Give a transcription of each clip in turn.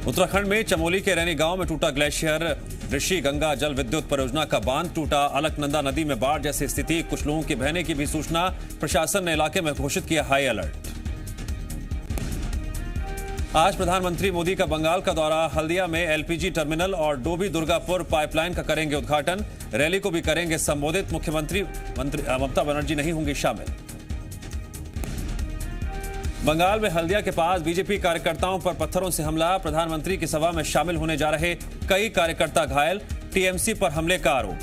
उत्तराखंड में चमोली के रैनी गांव में टूटा ग्लेशियर। ऋषि गंगा जल विद्युत परियोजना का बांध टूटा। अलकनंदा नदी में बाढ़ जैसी स्थिति, कुछ लोगों के बहने की भी सूचना। प्रशासन ने इलाके में घोषित किया हाई अलर्ट। आज प्रधानमंत्री मोदी का बंगाल का दौरा। हल्दिया में एलपीजी टर्मिनल और डोबी दुर्गापुर पाइपलाइन का करेंगे उद्घाटन। रैली को भी करेंगे संबोधित। मुख्यमंत्री ममता बनर्जी नहीं होंगी शामिल। बंगाल में हल्दिया के पास बीजेपी कार्यकर्ताओं पर पत्थरों से हमला। प्रधानमंत्री की सभा में शामिल होने जा रहे कई कार्यकर्ता घायल। टीएमसी पर हमले का आरोप।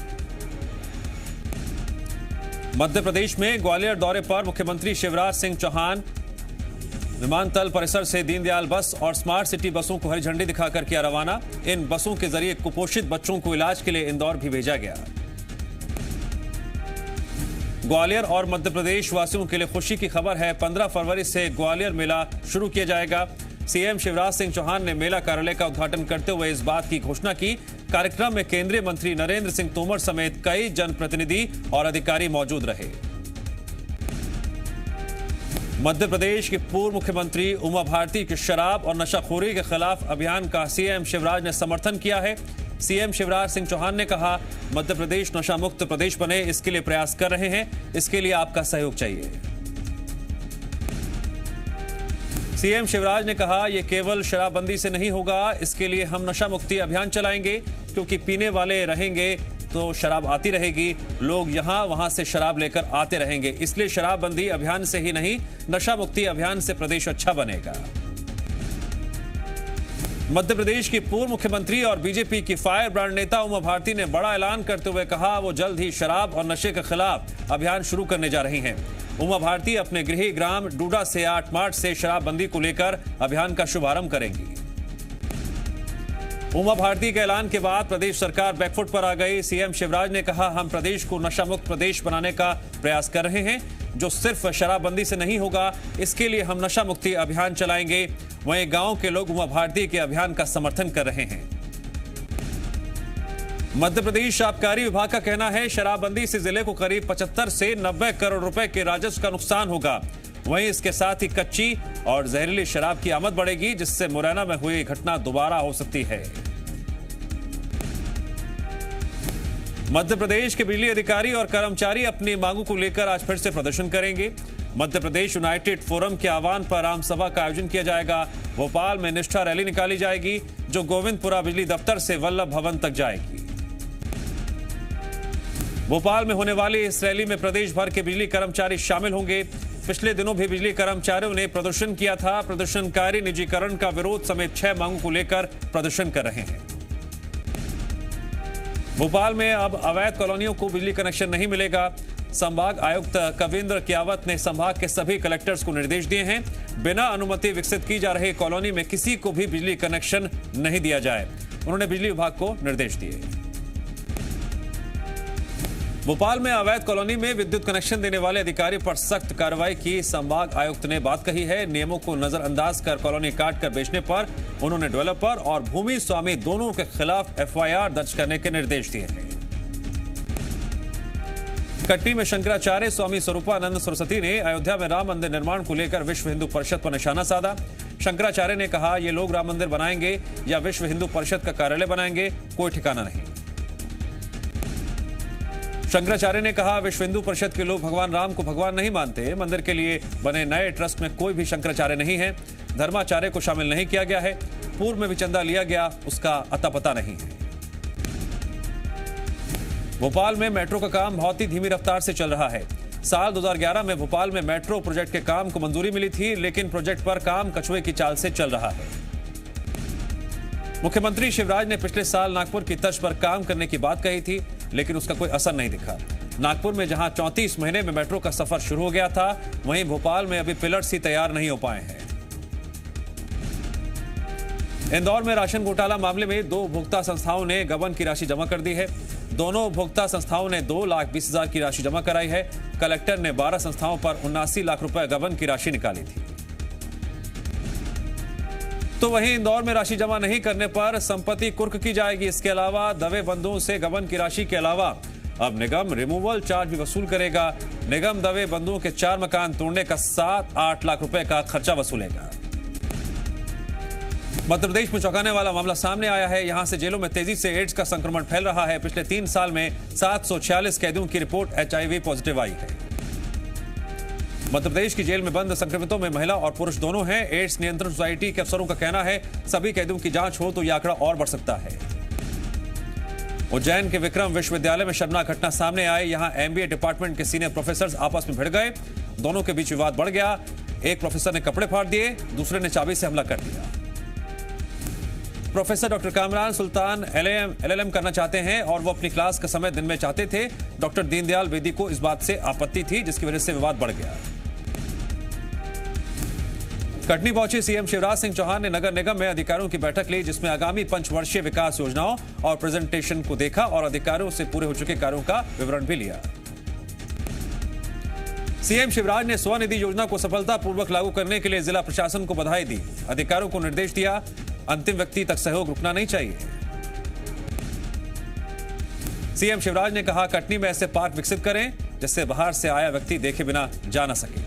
मध्य प्रदेश में ग्वालियर दौरे पर मुख्यमंत्री शिवराज सिंह चौहान। विमानतल परिसर से दीनदयाल बस और स्मार्ट सिटी बसों को हरी झंडी दिखाकर किया रवाना। इन बसों के जरिए कुपोषित बच्चों को इलाज के लिए इंदौर भी भेजा गया। ग्वालियर और मध्य प्रदेश वासियों के लिए खुशी की खबर है। 15 फरवरी से ग्वालियर मेला शुरू किया जाएगा। सीएम शिवराज सिंह चौहान ने मेला कार्यालय का उद्घाटन करते हुए इस बात की घोषणा की। कार्यक्रम में केंद्रीय मंत्री नरेंद्र सिंह तोमर समेत कई जनप्रतिनिधि और अधिकारी मौजूद रहे। मध्य प्रदेश के पूर्व मुख्यमंत्री उमा भारती की शराब और नशाखोरी के खिलाफ अभियान का सीएम शिवराज ने समर्थन किया है। सीएम शिवराज सिंह चौहान ने कहा, मध्य प्रदेश नशा मुक्त प्रदेश बने, इसके लिए प्रयास कर रहे हैं। इसके लिए आपका सहयोग चाहिए। सीएम शिवराज ने कहा, यह केवल शराबबंदी से नहीं होगा, इसके लिए हम नशा मुक्ति अभियान चलाएंगे, क्योंकि पीने वाले रहेंगे तो शराब आती रहेगी। लोग यहां वहां से शराब लेकर आते रहेंगे। इसलिए शराबबंदी अभियान से ही नहीं, नशा मुक्ति अभियान से प्रदेश अच्छा बनेगा। मध्य प्रदेश की पूर्व मुख्यमंत्री और बीजेपी की फायर ब्रांड नेता उमा भारती ने बड़ा ऐलान करते हुए कहा, वो जल्द ही शराब और नशे के खिलाफ अभियान शुरू करने जा रही हैं। उमा भारती अपने गृह ग्राम डूडा से 8 मार्च से शराबबंदी को लेकर अभियान का शुभारंभ करेंगी। उमा भारती के ऐलान के बाद प्रदेश सरकार बैकफुट पर आ गई। सीएम शिवराज ने कहा, हम प्रदेश को नशा मुक्त प्रदेश बनाने का प्रयास कर रहे हैं, जो सिर्फ शराबबंदी से नहीं होगा। इसके लिए हम नशा मुक्ति अभियान चलाएंगे। वहीं गांव के लोग उमा भारती के अभियान का समर्थन कर रहे हैं। मध्य प्रदेश आबकारी विभाग का कहना है, शराबबंदी से जिले को करीब 75 से 90 करोड़ रुपए के राजस्व का नुकसान होगा। वहीं इसके साथ ही कच्ची और जहरीली शराब की आमद बढ़ेगी, जिससे मुरैना में हुई घटना दोबारा हो सकती है। मध्य प्रदेश के बिजली अधिकारी और कर्मचारी अपनी मांगों को लेकर आज फिर से प्रदर्शन करेंगे। मध्य प्रदेश यूनाइटेड फोरम के आह्वान पर आम सभा का आयोजन किया जाएगा। भोपाल में निष्ठा रैली निकाली जाएगी, जो गोविंदपुरा बिजली दफ्तर से वल्लभ भवन तक जाएगी। भोपाल में होने वाली इस रैली में प्रदेश भर के बिजली कर्मचारी शामिल होंगे। पिछले दिनों भी बिजली कर्मचारियों ने प्रदर्शन किया था। प्रदर्शनकारी निजीकरण का विरोध समेत 6 मांगों को लेकर प्रदर्शन कर रहे हैं। भोपाल में अब अवैध कॉलोनियों को बिजली कनेक्शन नहीं मिलेगा। संभाग आयुक्त कविंद्र कियावत ने संभाग के सभी कलेक्टर्स को निर्देश दिए हैं, बिना अनुमति विकसित की जा रही कॉलोनी में किसी को भी बिजली कनेक्शन नहीं दिया जाए। उन्होंने बिजली विभाग को निर्देश दिए। भोपाल में अवैध कॉलोनी में विद्युत कनेक्शन देने वाले अधिकारी पर सख्त कार्रवाई की संभाग आयुक्त ने बात कही है। नियमों को नजरअंदाज कर कॉलोनी काट कर बेचने पर उन्होंने डेवलपर और भूमि स्वामी दोनों के खिलाफ एफआईआर दर्ज करने के निर्देश दिए हैं। कटनी में शंकराचार्य स्वामी स्वरूपानंद सरस्वती ने अयोध्या में राम मंदिर निर्माण को लेकर विश्व हिंदू परिषद पर निशाना साधा। शंकराचार्य ने कहा, ये लोग राम मंदिर बनाएंगे या विश्व हिंदू परिषद का कार्यालय बनाएंगे, कोई ठिकाना नहीं। शंकराचार्य ने कहा, विश्व हिंदू परिषद के लोग भगवान राम को भगवान नहीं मानते। मंदिर के लिए बने नए ट्रस्ट में कोई भी शंकराचार्य नहीं है। धर्माचार्य को शामिल नहीं किया गया है। पूर्व में भी चंदा लिया गया, उसका अता पता नहीं है। भोपाल में मेट्रो का काम बहुत ही धीमी रफ्तार से चल रहा है। साल 2011 में भोपाल में मेट्रो प्रोजेक्ट के काम को मंजूरी मिली थी, लेकिन प्रोजेक्ट पर काम कछुए की चाल से चल रहा है। मुख्यमंत्री शिवराज ने पिछले साल नागपुर की तर्ज पर काम करने की बात कही थी, लेकिन उसका कोई असर नहीं दिखा। नागपुर में जहां 34 महीने में मेट्रो का सफर शुरू हो गया था, वहीं भोपाल में अभी पिलर्स ही तैयार नहीं हो पाए हैं। इंदौर में राशन घोटाला मामले में 2 उपभोक्ता संस्थाओं ने गबन की राशि जमा कर दी है। दोनों उपभोक्ता संस्थाओं ने 2,20,000 की राशि जमा कराई है। कलेक्टर ने 12 संस्थाओं पर 79 लाख रुपए गबन की राशि निकाली थी। तो वहीं इंदौर में राशि जमा नहीं करने पर संपत्ति कुर्क की जाएगी। इसके अलावा दवे बंधुओं से गबन की राशि के अलावा अब निगम रिमूवल चार्ज भी वसूल करेगा। निगम दवे बंधुओं के 4 मकान तोड़ने का 7-8 लाख रुपए का खर्चा वसूलेगा। मध्य प्रदेश में चौंकाने वाला मामला सामने आया है। यहां से जेलों में तेजी से एड्स का संक्रमण फैल रहा है। पिछले 3 साल में 746 कैदियों की रिपोर्ट HIV पॉजिटिव आई है। मध्य प्रदेश की जेल में बंद संक्रमितों में महिला और पुरुष दोनों हैं। एड्स नियंत्रण सोसाइटी के अफसरों का कहना है सभी कैदियों की जांच हो तो यह आंकड़ा और बढ़ सकता है। उज्जैन के विक्रम विश्वविद्यालय में शर्मनाक घटना सामने आई। यहां MBA डिपार्टमेंट के सीनियर प्रोफेसर आपस में भिड़ गए। दोनों के बीच विवाद बढ़ गया। एक प्रोफेसर ने कपड़े फाड़ दिए, दूसरे ने चाबी से हमला कर दिया। प्रोफेसर डॉक्टर कामरान सुल्तान LLM करना चाहते हैं और वो अपनी क्लास का समय दिन में चाहते थे। डॉक्टर दीनदयाल वेदी को इस बात से आपत्ति थी, जिसकी वजह से विवाद बढ़ गया। कटनी पहुंचे CM शिवराज सिंह चौहान ने नगर निगम में अधिकारियों की बैठक ली, जिसमें आगामी पंचवर्षीय विकास योजनाओं और प्रेजेंटेशन को देखा और अधिकारियों से पूरे हो चुके कार्यों का विवरण भी लिया। CM शिवराज ने स्वनिधि योजना को सफलतापूर्वक लागू करने के लिए जिला प्रशासन को बधाई दी। अधिकारियों को निर्देश दिया अंतिम व्यक्ति तक सहयोग रुकना नहीं चाहिए। CM शिवराज ने कहा कटनी में ऐसे पार्क विकसित करें जिससे बाहर से आया व्यक्ति देखे बिना जा न सके।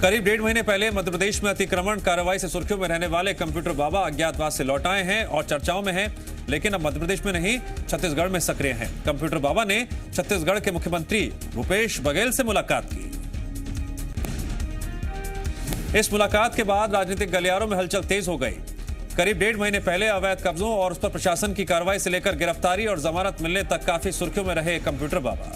करीब 1.5 महीने पहले मध्य प्रदेश में अतिक्रमण कार्रवाई से सुर्खियों में रहने वाले कंप्यूटर बाबा अज्ञातवास से लौट आए हैं और चर्चाओं में हैं, लेकिन अब मध्य प्रदेश में नहीं छत्तीसगढ़ में सक्रिय हैं। कंप्यूटर बाबा ने छत्तीसगढ़ के मुख्यमंत्री भूपेश बघेल से मुलाकात की। इस मुलाकात के बाद राजनीतिक गलियारों में हलचल तेज हो गई। करीब 1.5 महीने पहले अवैध कब्जों और उस पर प्रशासन की कार्रवाई से लेकर गिरफ्तारी और जमानत मिलने तक काफी सुर्खियों में रहे कंप्यूटर बाबा।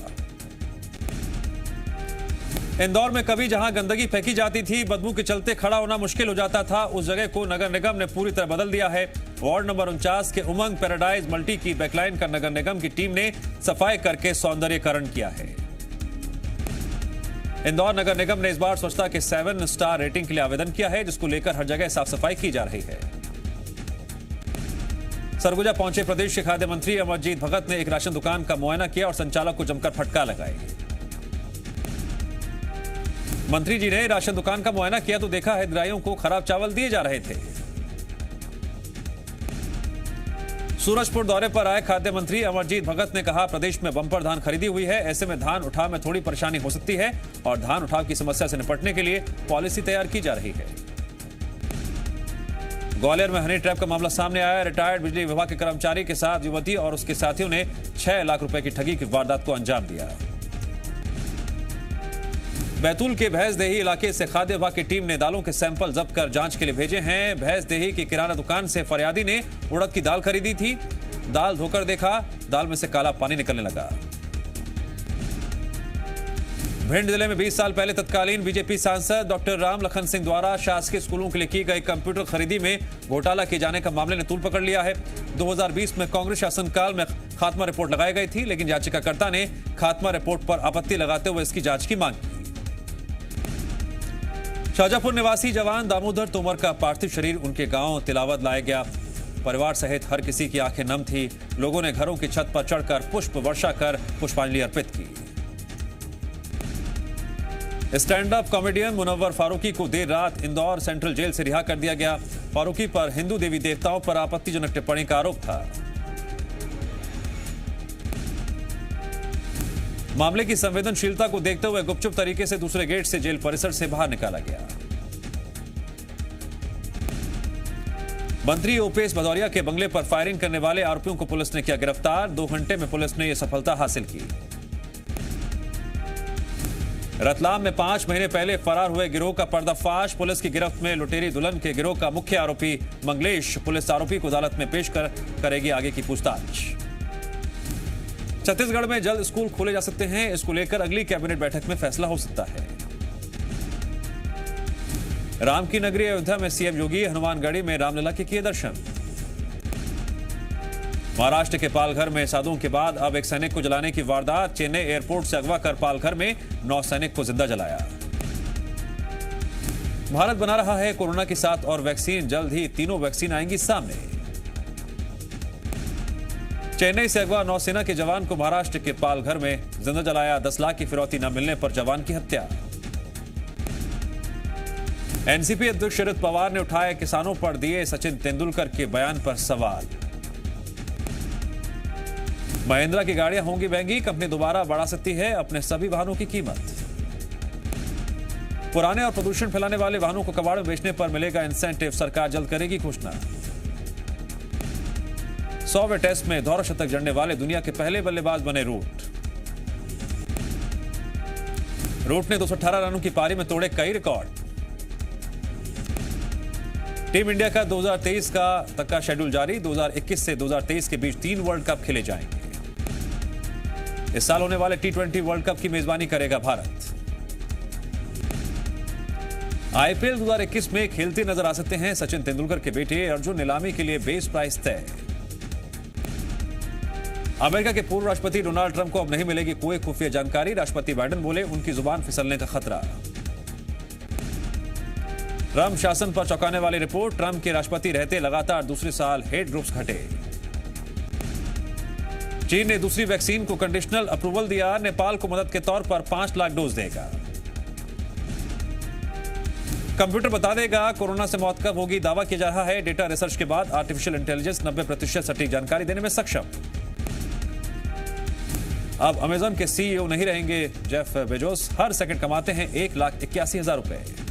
इंदौर में कभी जहां गंदगी फेंकी जाती थी, बदबू के चलते खड़ा होना मुश्किल हो जाता था, उस जगह को नगर निगम ने पूरी तरह बदल दिया है। वार्ड नंबर 49 के उमंग पैराडाइज मल्टी की बैकलाइन का नगर निगम की टीम ने सफाई करके सौंदर्यीकरण किया है। इंदौर नगर निगम ने इस बार स्वच्छता के 7 स्टार रेटिंग के लिए आवेदन किया है, जिसको लेकर हर जगह साफ सफाई की जा रही है। सरगुजा पहुंचे प्रदेश के खाद्य मंत्री अमरजीत भगत ने एक राशन दुकान का मुआयना किया और संचालक को जमकर फटकार लगाई। मंत्री जी ने राशन दुकान का मुआयना किया तो देखा हितग्राहियों को खराब चावल दिए जा रहे थे। सूरजपुर दौरे पर आए खाद्य मंत्री अमरजीत भगत ने कहा प्रदेश में बंपर धान खरीदी हुई है, ऐसे में धान उठाव में थोड़ी परेशानी हो सकती है और धान उठाव की समस्या से निपटने के लिए पॉलिसी तैयार की जा रही है। ग्वालियर में हनी ट्रैप का मामला सामने आया। रिटायर्ड बिजली विभाग के कर्मचारी के साथ युवती और उसके साथियों ने 6 लाख रुपए की ठगी की वारदात को अंजाम दिया। बैतूल के भैंसदेही इलाके से खाद्य विभाग की टीम ने दालों के सैंपल जब्त कर जांच के लिए भेजे हैं। भैंसदेही की किराना दुकान से फरियादी ने उड़द की दाल खरीदी थी। दाल धोकर देखा, दाल में से काला पानी निकलने लगा। भिंड जिले में 20 साल पहले तत्कालीन बीजेपी सांसद डॉक्टर रामलखन सिंह द्वारा शासकीय स्कूलों के लिए की गई कंप्यूटर खरीदी में घोटाला किए जाने का मामले ने तूल पकड़ लिया है। 2020 में कांग्रेस शासनकाल में खात्मा रिपोर्ट लगाई गई थी, लेकिन याचिकाकर्ता ने खात्मा रिपोर्ट पर आपत्ति लगाते हुए इसकी जांच की मांग की। शाहजहांपुर निवासी जवान दामोदर तोमर का पार्थिव शरीर उनके गांव तिलावत लाया गया। परिवार सहित हर किसी की आंखें नम थी। लोगों ने घरों की छत पर चढ़कर पुष्प वर्षा कर पुष्पांजलि अर्पित की। Stand up comedian Munawar Faruqui को देर रात इंदौर सेंट्रल जेल से रिहा कर दिया गया। फारूकी पर हिंदू देवी देवताओं पर आपत्तिजनक टिप्पणी का आरोप था। मामले की संवेदनशीलता को देखते हुए गुपचुप तरीके से दूसरे गेट से जेल परिसर से बाहर निकाला गया। मंत्री ओपीएस भदौरिया के बंगले पर फायरिंग करने वाले आरोपियों को पुलिस ने किया गिरफ्तार। 2 घंटे में पुलिस ने यह सफलता हासिल की। रतलाम में 5 महीने पहले फरार हुए गिरोह का पर्दाफाश। पुलिस की गिरफ्त में लुटेरी दुल्हन के गिरोह का मुख्य आरोपी मंगलेश। पुलिस आरोपी को अदालत में पेश कर करेगी आगे की पूछताछ। छत्तीसगढ़ में जल्द स्कूल खोले जा सकते हैं। इसको लेकर अगली कैबिनेट बैठक में फैसला हो सकता है। राम की नगरी अयोध्या में सीएम योगी हनुमानगढ़ी में रामलला के किए दर्शन। महाराष्ट्र के पालघर में साधुओं के बाद अब एक सैनिक को जलाने की वारदात। चेन्नई एयरपोर्ट से अगवा कर पालघर में 9 सैनिक को जिंदा जलाया। भारत बना रहा है कोरोना की 7 और वैक्सीन। जल्द ही तीनों वैक्सीन आएंगी सामने। चेन्नई से अगवा नौसेना के जवान को महाराष्ट्र के पालघर में जिंदा जलाया। 10 लाख की फिरौती न मिलने पर जवान की हत्या। एनसीपी अध्यक्ष शरद पवार ने उठाए किसानों पर दिए सचिन तेंदुलकर के बयान पर सवाल। महिंद्रा की गाड़ियां होंगी महंगी, कंपनी दोबारा बढ़ा सकती है अपने सभी वाहनों की कीमत। पुराने और प्रदूषण फैलाने वाले वाहनों को कबाड़ में बेचने पर मिलेगा इंसेंटिव, सरकार जल्द करेगी घोषणा। 100वें टेस्ट में दोहरा शतक जड़ने वाले दुनिया के पहले बल्लेबाज बने रूट ने 218 रनों की पारी में तोड़े कई रिकॉर्ड। टीम इंडिया का 2023 तक का शेड्यूल जारी। 2021 से 2023 के बीच 3 वर्ल्ड कप खेले जाएंगे। इस साल होने वाले T20 वर्ल्ड कप की मेजबानी करेगा भारत। आईपीएल 2021 में खेलते नजर आ सकते हैं सचिन तेंदुलकर के बेटे अर्जुन। नीलामी के लिए बेस प्राइस तय। अमेरिका के पूर्व राष्ट्रपति डोनाल्ड ट्रंप को अब नहीं मिलेगी कोई खुफिया जानकारी। राष्ट्रपति बाइडेन बोले उनकी जुबान फिसलने का खतरा। ट्रंप शासन पर चौंकाने वाली रिपोर्ट। ट्रंप के राष्ट्रपति रहते लगातार दूसरे साल हेट ग्रुप्स घटे। चीन ने दूसरी वैक्सीन को कंडीशनल अप्रूवल दिया। नेपाल को मदद के तौर पर 5 लाख डोज देगा। कंप्यूटर बता देगा कोरोना से मौत कब होगी, दावा किया जा रहा है। डेटा रिसर्च के बाद आर्टिफिशियल इंटेलिजेंस 90% सटीक जानकारी देने में सक्षम। अब अमेजन के सीईओ नहीं रहेंगे जेफ बेजोस। हर सेकंड कमाते हैं 1,81,000 रुपए।